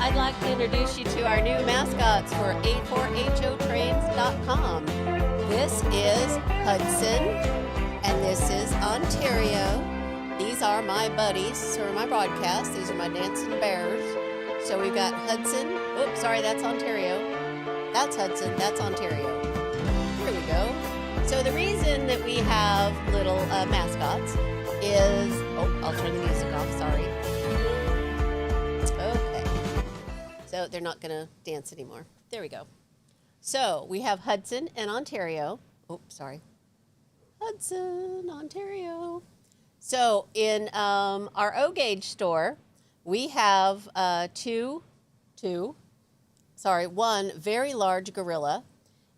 I'd like to introduce you to our new mascots for 4HOtrains.com. This is Hudson, and this is Ontario. These are my buddies for my broadcast. These are my dancing bears. So we've got Hudson. Oops, sorry, that's Ontario. That's Hudson, that's Ontario. Here we go. So the reason that we have little mascots is, I'll turn the music off, sorry. Okay. So they're not going to dance anymore. There we go. So we have Hudson and Ontario. Sorry. Hudson, Ontario. So in our O-Gauge store, we have one very large gorilla,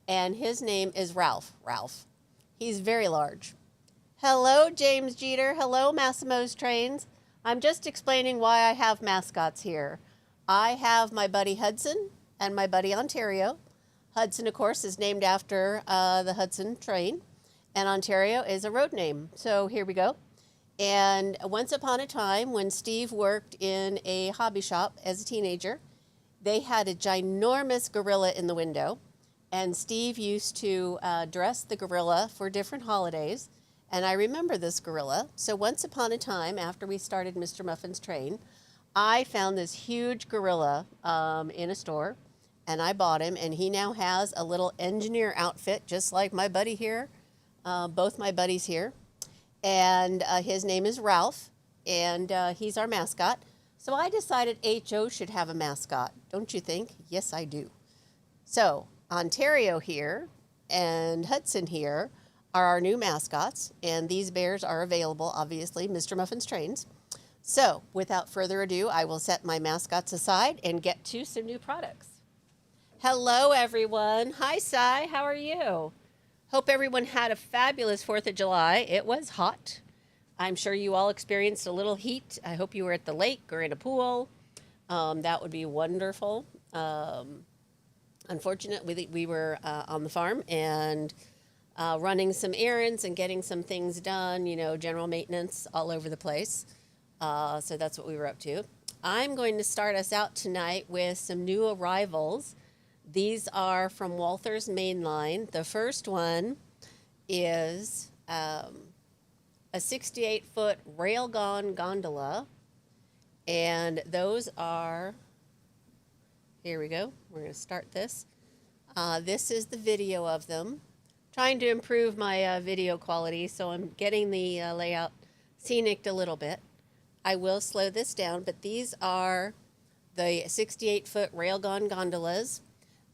and his name is Ralph. He's very large. Hello, James Jeter. Hello, Massimo's Trains. I'm just explaining why I have mascots here. I have my buddy Hudson and my buddy Ontario. Hudson, of course, is named after the Hudson train, and Ontario is a road name. So here we go. And once upon a time, when Steve worked in a hobby shop as a teenager, they had a ginormous gorilla in the window, and Steve used to dress the gorilla for different holidays. And I remember this gorilla. So once upon a time, after we started Mr. Muffin's train, I found this huge gorilla in a store, and I bought him, and he now has a little engineer outfit, just like my buddy here, both my buddies here. And his name is Ralph, and he's our mascot. So I decided HO should have a mascot. Don't you think? Yes, I do. So Ontario here and Hudson here are our new mascots, and these bears are available, obviously, Mr. Muffin's Trains. So without further ado, I will set my mascots aside and get to some new products. Hello, everyone. Hi, Cy. How are you? Hope everyone had a fabulous 4th of July. It was hot. I'm sure you all experienced a little heat. I hope you were at the lake or in a pool. That would be wonderful. Unfortunately, we were on the farm and running some errands and getting some things done, general maintenance all over the place. So that's what we were up to. I'm going to start us out tonight with some new arrivals. These are from Walther's Mainline. The first one is a 68-foot railgun gondola. And those are, here we go. We're going to start this. This is the video of them. Trying to improve my video quality, so I'm getting the layout scenic a little bit. I will slow this down, but these are the 68-foot railgun gondolas.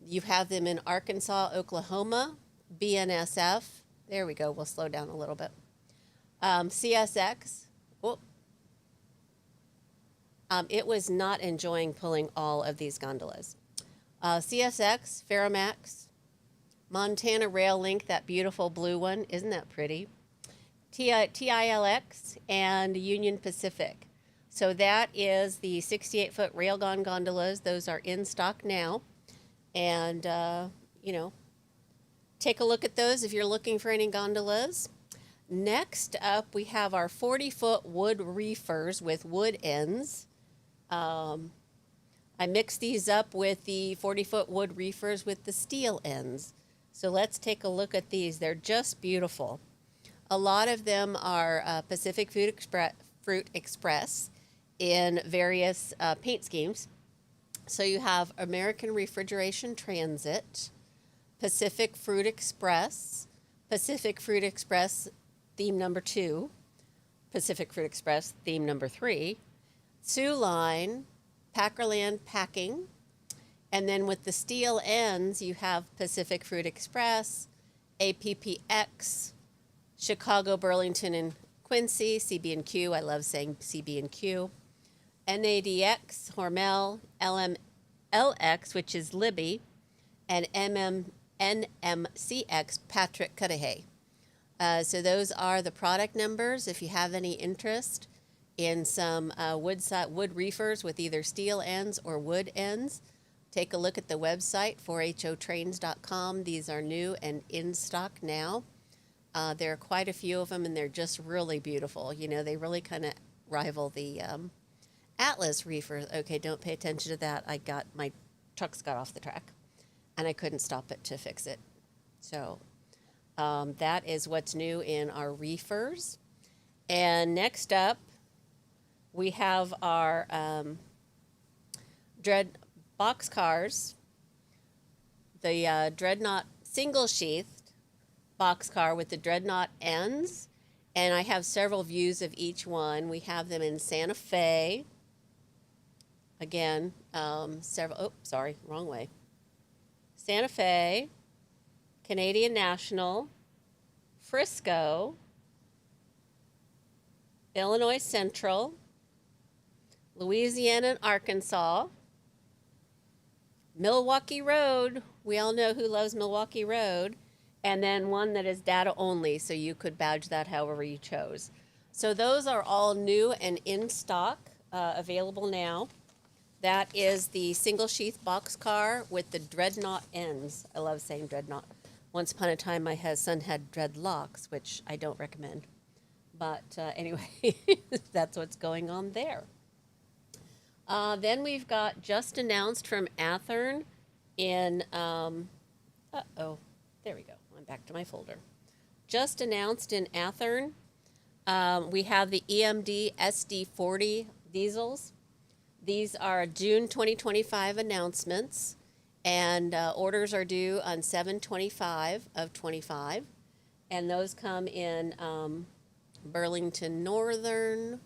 You have them in Arkansas, Oklahoma, BNSF. There we go. We'll slow down a little bit. CSX. It was not enjoying pulling all of these gondolas. CSX, Ferromax, Montana Rail Link, that beautiful blue one. Isn't that pretty? TILX, and Union Pacific. So that is the 68-foot railgun gondolas. Those are in stock now. And, take a look at those if you're looking for any gondolas. Next up, we have our 40-foot wood reefers with wood ends. I mixed these up with the 40-foot wood reefers with the steel ends. So let's take a look at these. They're just beautiful. A lot of them are Pacific Fruit Express in various paint schemes. So you have American Refrigeration Transit, Pacific Fruit Express theme number 2, Pacific Fruit Express theme number 3, Sioux Line, Packerland Packing, and then with the steel ends, you have Pacific Fruit Express, APPX, Chicago, Burlington, and Quincy, CB&Q. I love saying CB&Q. NADX, Hormel, LX, which is Libby, and NMCX, Patrick Cudahy. So those are the product numbers. If you have any interest in some wood reefers with either steel ends or wood ends, take a look at the website, 4HOtrains.com. These are new and in stock now. There are quite a few of them, and they're just really beautiful. They really kind of rival the Atlas reefers. Okay, don't pay attention to that. My trucks got off the track, and I couldn't stop it to fix it. So that is what's new in our reefers. And next up, we have our Dread boxcars, the Dreadnought single sheathed boxcar with the Dreadnought ends. And I have several views of each one. We have them in Santa Fe. Again, wrong way. Santa Fe, Canadian National, Frisco, Illinois Central, Louisiana and Arkansas, Milwaukee Road. We all know who loves Milwaukee Road. And then one that is data only, so you could badge that however you chose. So those are all new and in stock, available now. That is the single sheath boxcar with the Dreadnought ends. I love saying Dreadnought. Once upon a time, my son had dreadlocks, which I don't recommend. But anyway, that's what's going on there. Then we've got just announced from Athearn in, there we go. I'm back to my folder. Just announced in Athearn, we have the EMD SD40 diesels. These are June 2025 announcements, and orders are due on 7/25 of 25. And those come in Burlington Northern.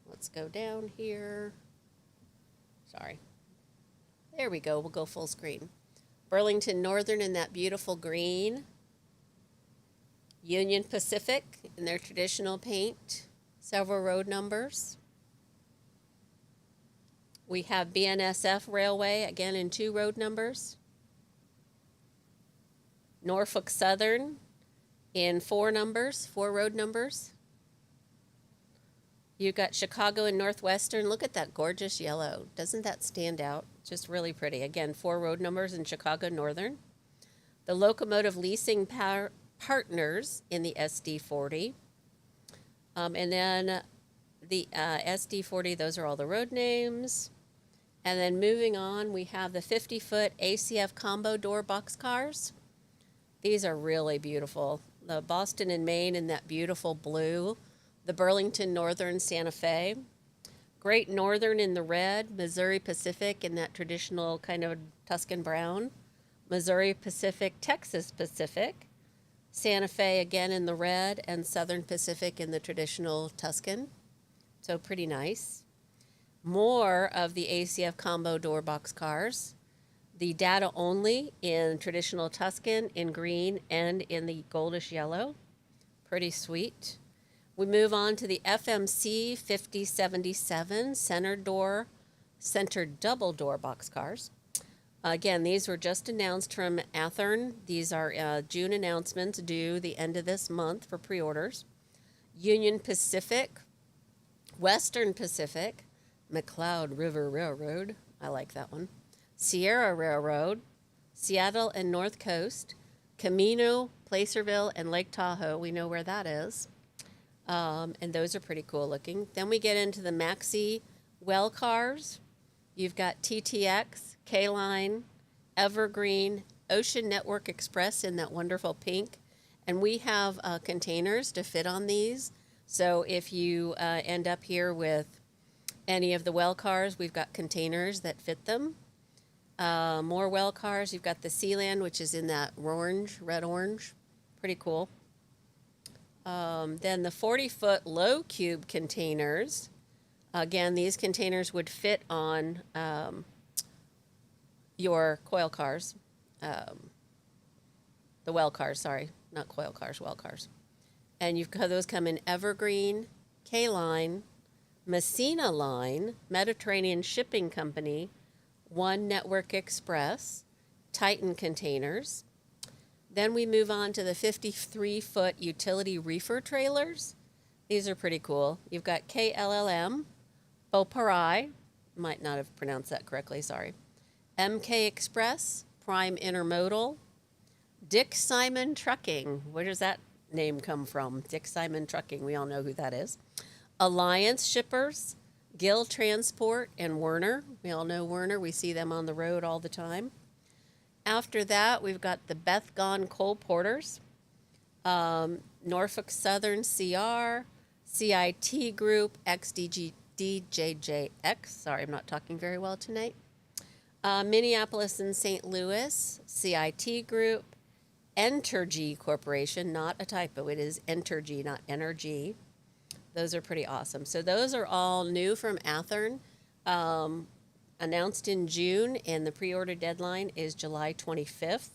Let's go down here. Sorry. There we go. We'll go full screen. Burlington Northern in that beautiful green. Union Pacific in their traditional paint. Several road numbers. We have BNSF Railway, again in 2 road numbers. Norfolk Southern in 4 road numbers. You've got Chicago and Northwestern. Look at that gorgeous yellow. Doesn't that stand out? Just really pretty. Again, 4 road numbers in Chicago Northern. The Locomotive Leasing Partners in the SD40. And then the SD40, those are all the road names. And then moving on, we have the 50-foot ACF combo door boxcars. These are really beautiful. The Boston and Maine in that beautiful blue. The Burlington Northern Santa Fe. Great Northern in the red. Missouri Pacific in that traditional kind of Tuscan brown. Missouri Pacific, Texas Pacific. Santa Fe again in the red, and Southern Pacific in the traditional Tuscan. So pretty nice. More of the ACF combo door boxcars. The data only in traditional Tuscan, in green, and in the goldish yellow. Pretty sweet. We move on to the FMC 5077 center double door boxcars. Again, these were just announced from Athearn. These are June announcements due the end of this month for pre-orders. Union Pacific, Western Pacific, McLeod River Railroad, I like that one. Sierra Railroad, Seattle and North Coast, Camino, Placerville, and Lake Tahoe. We know where that is. And those are pretty cool looking. Then we get into the Maxi well cars. You've got TTX, K-Line, Evergreen, Ocean Network Express in that wonderful pink. And we have containers to fit on these. So if you end up here with any of the well cars, we've got containers that fit them. More well cars. You've got the Sealand, which is in that red-orange. Pretty cool. Then the 40-foot low cube containers. Again, these containers would fit on your coil cars. The well cars, sorry. Not coil cars, well cars. And you've got those come in Evergreen, K-Line, Messina Line, Mediterranean Shipping Company, One Network Express, Titan Containers. Then we move on to the 53-foot utility reefer trailers. These are pretty cool. You've got KLLM, Beauparai, might not have pronounced that correctly, sorry. MK Express, Prime Intermodal, Dick Simon Trucking. Where does that name come from? Dick Simon Trucking, we all know who that is. Alliance Shippers, Gill Transport and Werner. We all know Werner. We see them on the road all the time. After that, we've got the Beth Gone Cole Porters, Norfolk Southern CR, CIT Group, DJJX. Sorry, I'm not talking very well tonight. Minneapolis and St. Louis, CIT Group, Entergy Corporation, not a typo, it is Entergy, not Energy. Those are pretty awesome. So those are all new from Athearn, announced in June, and the pre-order deadline is July 25th.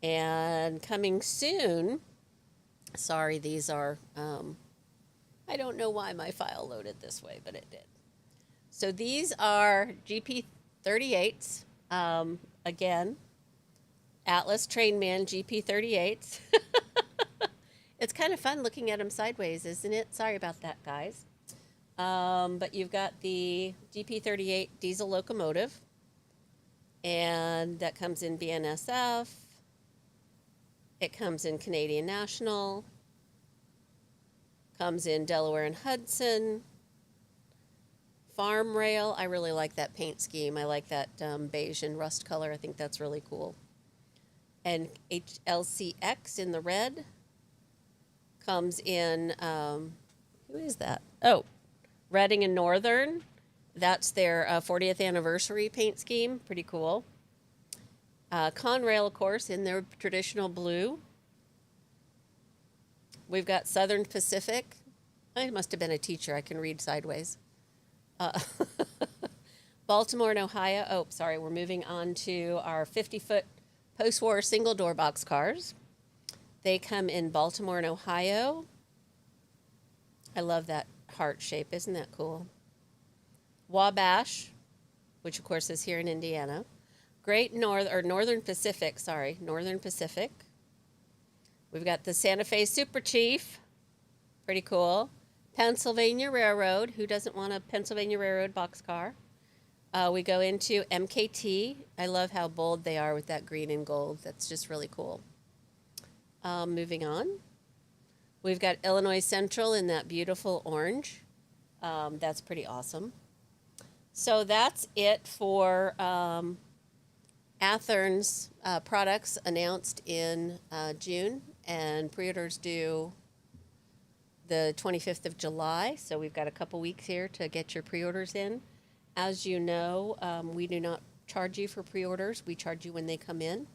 And coming soon, sorry, these are, I don't know why my file loaded this way, but it did. So these are GP38s, again, Atlas Trainman GP38s. It's kind of fun looking at them sideways, isn't it? Sorry about that, guys. But you've got the GP38 diesel locomotive, and that comes in BNSF. It comes in Canadian National, comes in Delaware and Hudson. Farm Rail, I really like that paint scheme. I like that beige and rust color. I think that's really cool. And HLCX in the red comes in, who is that? Oh, Reading and Northern. That's their 40th anniversary paint scheme. Pretty cool. Conrail, of course, in their traditional blue. We've got Southern Pacific. I must have been a teacher. I can read sideways. Baltimore and Ohio. Oh, sorry. We're moving on to our 50-foot post-war single-door boxcars. They come in Baltimore and Ohio. I love that heart shape. Isn't that cool? Wabash, which of course is here in Indiana. Northern Pacific. We've got the Santa Fe Super Chief. Pretty cool. Pennsylvania Railroad. Who doesn't want a Pennsylvania Railroad boxcar? We go into MKT. I love how bold they are with that green and gold. That's just really cool. Moving on. We've got Illinois Central in that beautiful orange. That's pretty awesome. So that's it for Athearn's products announced in June, and pre-orders due the 25th of July. So we've got a couple weeks here to get your pre-orders in. As you know, we do not charge you for pre-orders. We charge you when they come in.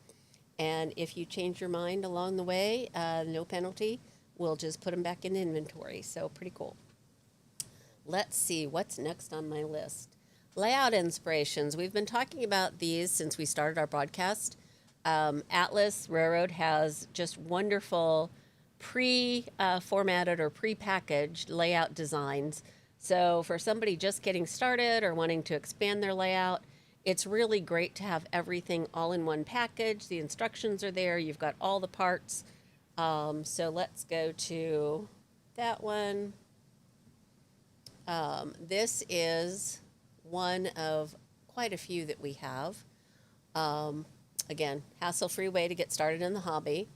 And if you change your mind along the way, no penalty. We'll just put them back in inventory. So pretty cool. Let's see what's next on my list. Layout inspirations. We've been talking about these since we started our broadcast. Atlas Railroad has just wonderful pre-formatted or pre-packaged layout designs. So for somebody just getting started or wanting to expand their layout, it's really great to have everything all in one package. The instructions are there. You've got all the parts. So let's go to that one. This is one of quite a few that we have. Again, hassle-free way to get started in the hobby.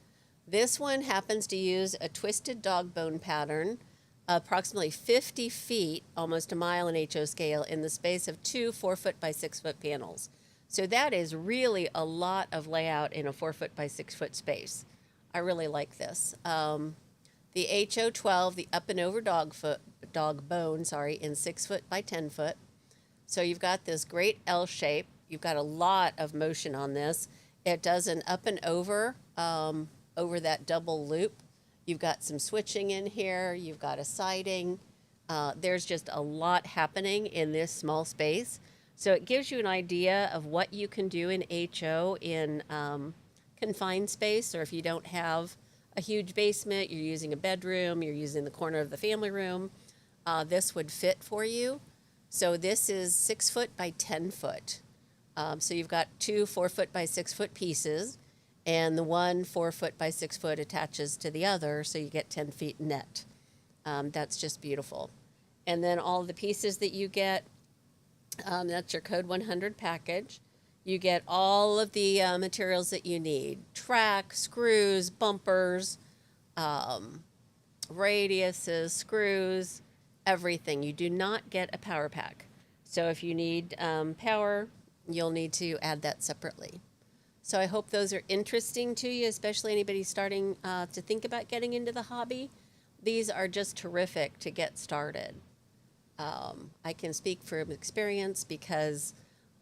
This one happens to use a twisted dog bone pattern, approximately 50 feet, almost a mile in HO scale, in the space of two 4-foot by 6-foot panels. So that is really a lot of layout in a 4-foot by 6-foot space. I really like this. The HO12, the up and over dog bone, in 6-foot by 10-foot. So you've got this great L shape. You've got a lot of motion on this. It does an up and over that double loop. You've got some switching in here. You've got a siding. There's just a lot happening in this small space. So it gives you an idea of what you can do in HO in confined space, or if you don't have a huge basement, you're using a bedroom, you're using the corner of the family room, this would fit for you. So this is 6-foot by 10-foot. So you've got two 4-foot by 6-foot pieces, and the one 4-foot by 6-foot attaches to the other, so you get 10 feet net. That's just beautiful. And then all the pieces that you get, that's your Code 100 package. You get all of the materials that you need: track, screws, bumpers, radiuses, screws, everything. You do not get a power pack. So if you need power, you'll need to add that separately. So I hope those are interesting to you, especially anybody starting to think about getting into the hobby. These are just terrific to get started. I can speak from experience because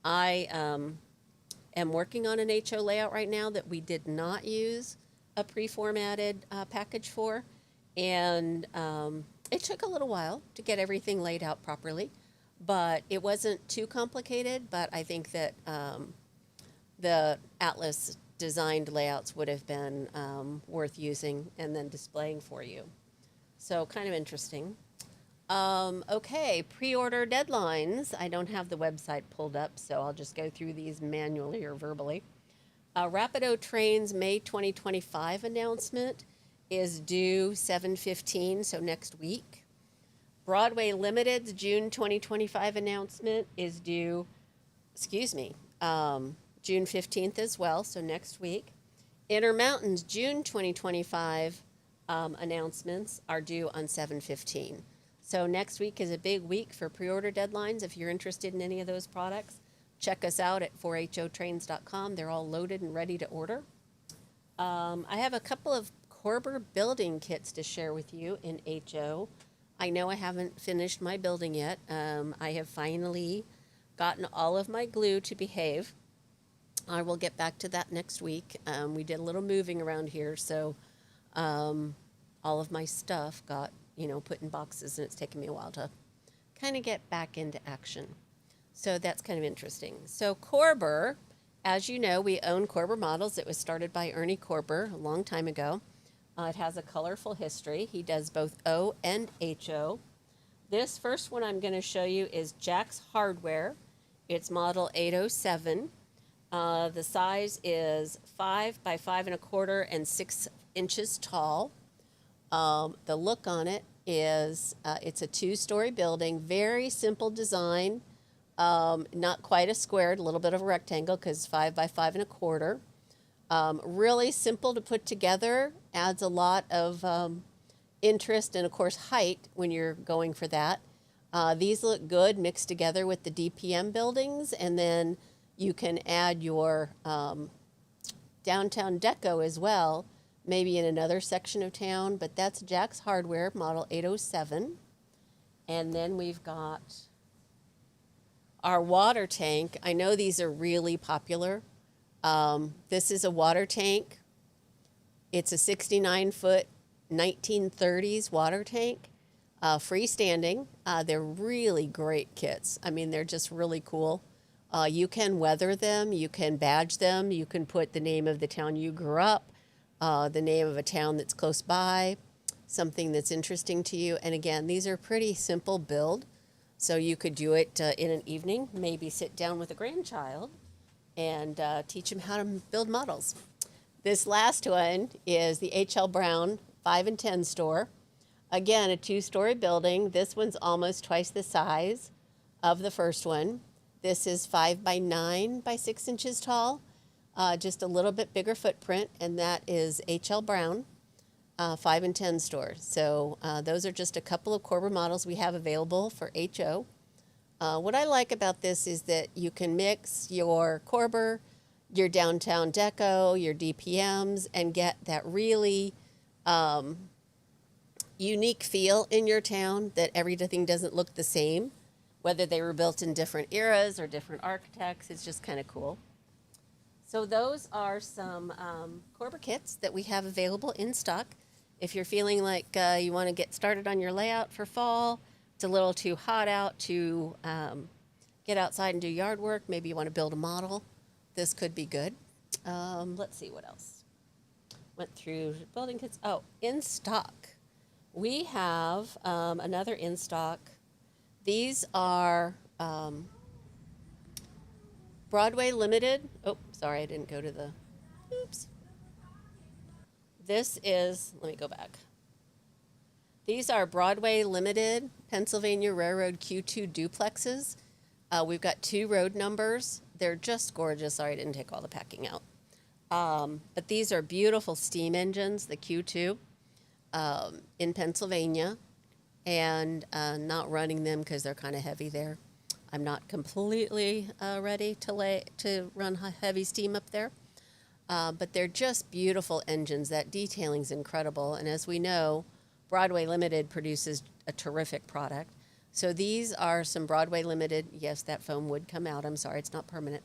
I am working on an HO layout right now that we did not use a pre-formatted package for. And it took a little while to get everything laid out properly, but it wasn't too complicated. But I think that the Atlas designed layouts would have been worth using and then displaying for you. So kind of interesting. Okay, pre-order deadlines. I don't have the website pulled up, so I'll just go through these manually or verbally. 4HOtrains May 2025 announcement is due 7/15, so next week. Broadway Limited's June 2025 announcement is due, June 15th as well, so next week. Intermountain's June 2025 announcements are due on 7/15. So next week is a big week for pre-order deadlines. If you're interested in any of those products, check us out at 4HOtrains.com. They're all loaded and ready to order. I have a couple of Corber building kits to share with you in HO. I know I haven't finished my building yet. I have finally gotten all of my glue to behave. I will get back to that next week. We did a little moving around here, so all of my stuff got put in boxes, and it's taken me a while to kind of get back into action. So that's kind of interesting. So Corber, as you know, we own Corber Models. It was started by Ernie Corber a long time ago. It has a colorful history. He does both O and HO. This first one I'm going to show you is Jack's Hardware. It's model 807. The size is 5 by 5 1/4 and 6 inches tall. The look on it is it's a 2-story building, very simple design, not quite a square, a little bit of a rectangle because 5 by 5 1/4. Really simple to put together, adds a lot of interest and, of course, height when you're going for that. These look good mixed together with the DPM buildings, and then you can add your downtown deco as well, maybe in another section of town, but that's Jack's Hardware, model 807. And then we've got our water tank. I know these are really popular. This is a water tank. It's a 69-foot 1930s water tank, freestanding. They're really great kits. I mean, they're just really cool. You can weather them, you can badge them, you can put the name of the town you grew up, the name of a town that's close by, something that's interesting to you. And again, these are pretty simple build, so you could do it in an evening, maybe sit down with a grandchild and teach them how to build models. This last one is the H.L. Brown 5 and 10 store. Again, a 2-story building. This one's almost twice the size of the first one. This is 5 by 9 by 6 inches tall, just a little bit bigger footprint, and that is H.L. Brown 5 and 10 store. So those are just a couple of Corber models we have available for HO. What I like about this is that you can mix your Corber, your downtown deco, your DPMs, and get that really unique feel in your town, that everything doesn't look the same, whether they were built in different eras or different architects. It's just kind of cool. So those are some Corber kits that we have available in stock. If you're feeling like you want to get started on your layout for fall, it's a little too hot out to get outside and do yard work, maybe you want to build a model, this could be good. Let's see what else. Went through building kits. Oh, in stock. We have another in stock. These are Broadway Limited. Oh, sorry, I didn't go to the, oops. This is, let me go back. These are Broadway Limited Pennsylvania Railroad Q2 duplexes. We've got 2 road numbers. They're just gorgeous. Sorry, I didn't take all the packing out. But these are beautiful steam engines, the Q2, in Pennsylvania. and not running them because they're kind of heavy there. I'm not completely ready to run heavy steam up there. But they're just beautiful engines. That detailing's incredible. And as we know, Broadway Limited produces a terrific product. So these are some Broadway Limited. Yes, that foam would come out. I'm sorry, it's not permanent.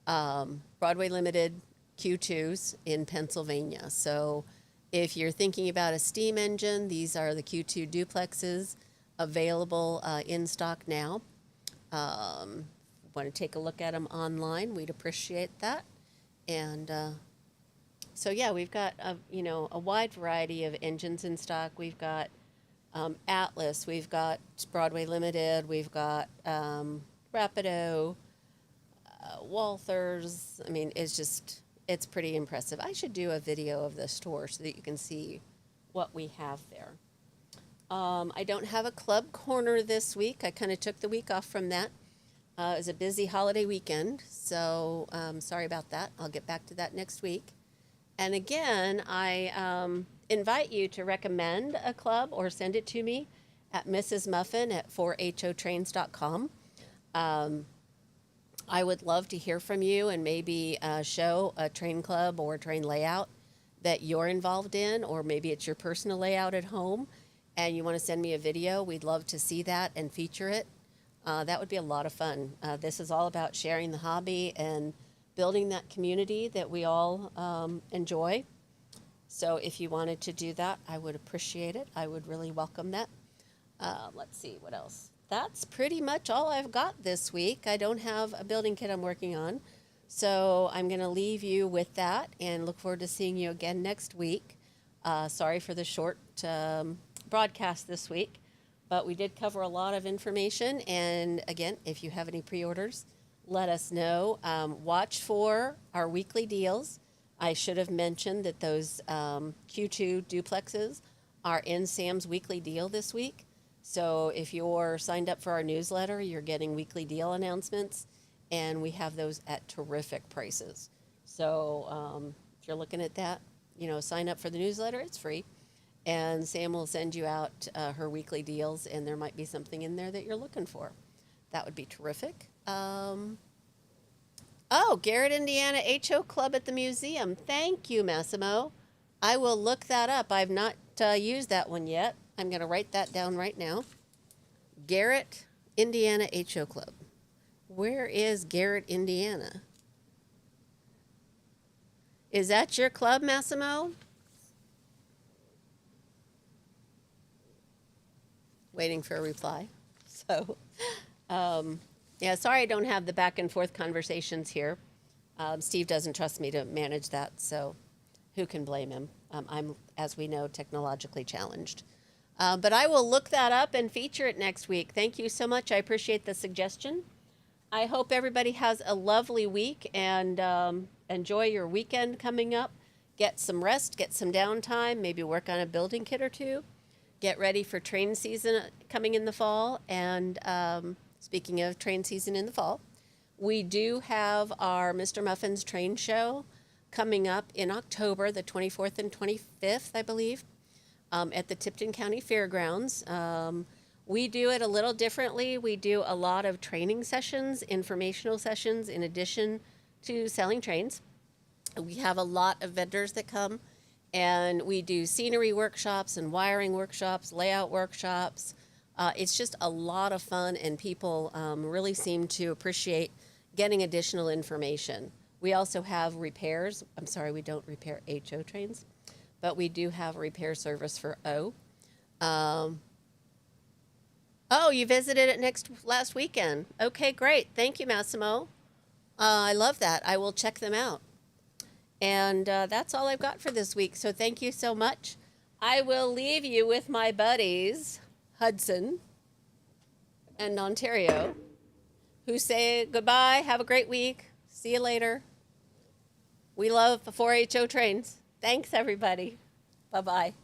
Broadway Limited Q2s in Pennsylvania. So if you're thinking about a steam engine, these are the Q2 duplexes available in stock now. Want to take a look at them online, we'd appreciate that. And so yeah, we've got a wide variety of engines in stock. We've got Atlas, we've got Broadway Limited, we've got Rapido, Walthers. I mean, it's pretty impressive. I should do a video of the store so that you can see what we have there. I don't have a club corner this week. I kind of took the week off from that. It was a busy holiday weekend, so sorry about that. I'll get back to that next week. And again, I invite you to recommend a club or send it to me at Mrs. Muffin at 4HOtrains.com. I would love to hear from you and maybe show a train club or train layout that you're involved in, or maybe it's your personal layout at home and you want to send me a video. We'd love to see that and feature it. That would be a lot of fun. This is all about sharing the hobby and building that community that we all enjoy. So if you wanted to do that, I would appreciate it. I would really welcome that. Let's see, what else? That's pretty much all I've got this week. I don't have a building kit I'm working on. So I'm going to leave you with that and look forward to seeing you again next week. Sorry for the short broadcast this week. But we did cover a lot of information. And again, if you have any pre-orders, let us know. Watch for our weekly deals. I should have mentioned that those Q2 duplexes are in Sam's weekly deal this week. So if you're signed up for our newsletter, you're getting weekly deal announcements. And we have those at terrific prices. So if you're looking at that, sign up for the newsletter. It's free. And Sam will send you out her weekly deals, and there might be something in there that you're looking for. That would be terrific. Garrett, Indiana HO Club at the museum. Thank you, Massimo. I will look that up. I've not used that one yet. I'm going to write that down right now. Garrett, Indiana HO Club. Where is Garrett, Indiana? Is that your club, Massimo? Waiting for a reply. So, sorry I don't have the back and forth conversations here. Steve doesn't trust me to manage that, so who can blame him? I'm, as we know, technologically challenged. But I will look that up and feature it next week. Thank you so much. I appreciate the suggestion. I hope everybody has a lovely week and enjoy your weekend coming up. Get some rest, get some downtime, maybe work on a building kit or two. Get ready for train season coming in the fall. And speaking of train season in the fall, we do have our Mr. Muffin's train show coming up in October, the 24th and 25th, I believe, at the Tipton County Fairgrounds. We do it a little differently. We do a lot of training sessions, informational sessions, in addition to selling trains. We have a lot of vendors that come. And we do scenery workshops and wiring workshops, layout workshops. It's just a lot of fun, and people really seem to appreciate getting additional information. We also have repairs. I'm sorry, we don't repair HO trains, but we do have a repair service for O. You visited it last weekend. Okay, great. Thank you, Massimo. I love that. I will check them out. And that's all I've got for this week. So thank you so much. I will leave you with my buddies, Hudson and Ontario, who say goodbye. Have a great week. See you later. We love 4HO trains. Thanks, everybody. Bye-bye.